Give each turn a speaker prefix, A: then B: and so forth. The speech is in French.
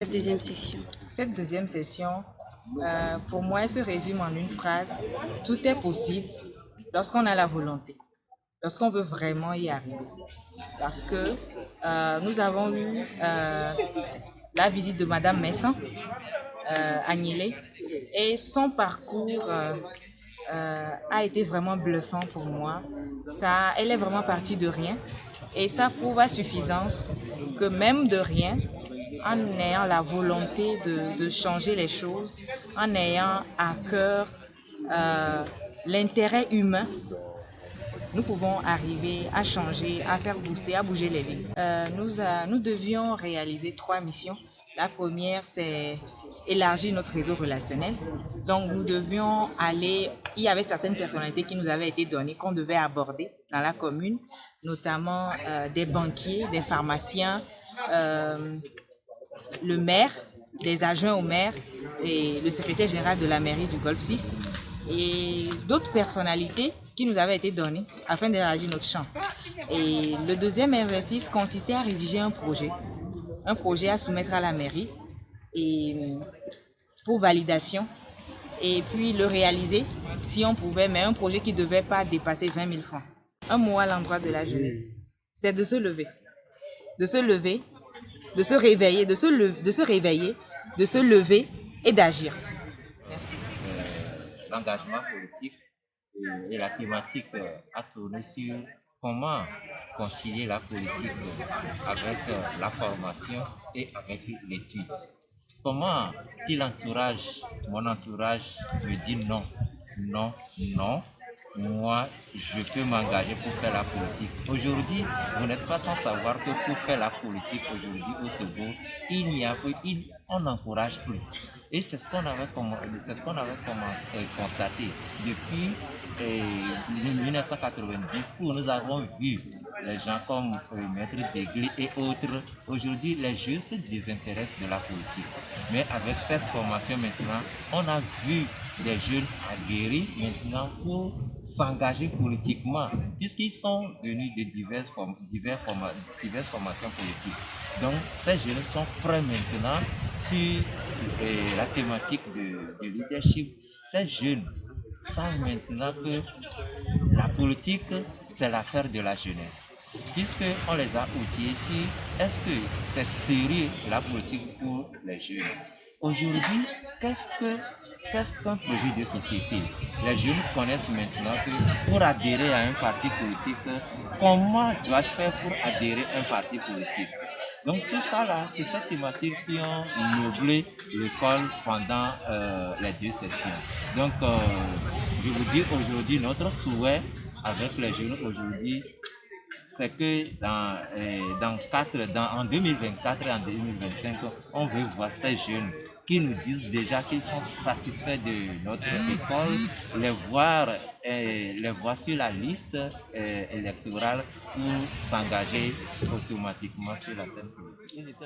A: Cette deuxième section.
B: Cette deuxième session, pour moi, elle se résume en une phrase. Tout est possible lorsqu'on a la volonté, lorsqu'on veut vraiment y arriver. Parce que nous avons eu la visite de Madame Messan, Agnelé, et son parcours a été vraiment bluffant pour moi. Elle est vraiment partie de rien et ça prouve à suffisance que même de rien, en ayant la volonté de changer les choses, en ayant à cœur l'intérêt humain, nous pouvons arriver à changer, à faire booster, à bouger les lignes. Nous devions réaliser 3 missions. La première, c'est élargir notre réseau relationnel. Donc, nous devions aller, il y avait certaines personnalités qui nous avaient été données, qu'on devait aborder dans la commune, notamment des banquiers, des pharmaciens, le maire, des adjoints au maire et le secrétaire général de la mairie du Golfe 6 et d'autres personnalités qui nous avaient été données afin d'élargir notre champ. Et le deuxième exercice consistait à rédiger un projet à soumettre à la mairie et pour validation et puis le réaliser si on pouvait, mais un projet qui ne devait pas dépasser 20 000 francs. Un mot à l'endroit de la jeunesse, c'est de se lever, de se lever, de se réveiller, de se lever et d'agir. Merci.
C: L'engagement politique et la thématique a tourné sur comment concilier la politique avec la formation et avec l'étude. Comment, si mon entourage me dit non, non, non, moi, je peux m'engager pour faire la politique. Aujourd'hui, vous n'êtes pas sans savoir que pour faire la politique aujourd'hui au Togo, on n'encourage plus. Et c'est ce qu'on avait constaté depuis 1990 où nous avons vu les gens comme Maître Degli et autres. Aujourd'hui, les jeunes se désintéressent de la politique. Mais avec cette formation maintenant, on a vu des jeunes aguerris maintenant pour s'engager politiquement, puisqu'ils sont venus de diverses formations politiques. Donc, ces jeunes sont prêts maintenant sur la thématique de leadership. Ces jeunes savent maintenant que la politique, c'est l'affaire de la jeunesse. Puisqu'on les a outillés ici, est-ce que c'est sérieux la politique pour les jeunes? Aujourd'hui, qu'est-ce qu'un projet de société? Les jeunes connaissent maintenant que pour adhérer à un parti politique, comment dois-je faire pour adhérer à un parti politique? Donc tout ça là, c'est cette thématique qui ont meublé l'école pendant les 2 sessions. Donc je vous dis aujourd'hui, notre souhait avec les jeunes aujourd'hui, c'est que en 2024 et en 2025, on veut voir ces jeunes qui nous disent déjà qu'ils sont satisfaits de notre école, les voir sur la liste électorale pour s'engager automatiquement sur la scène politique.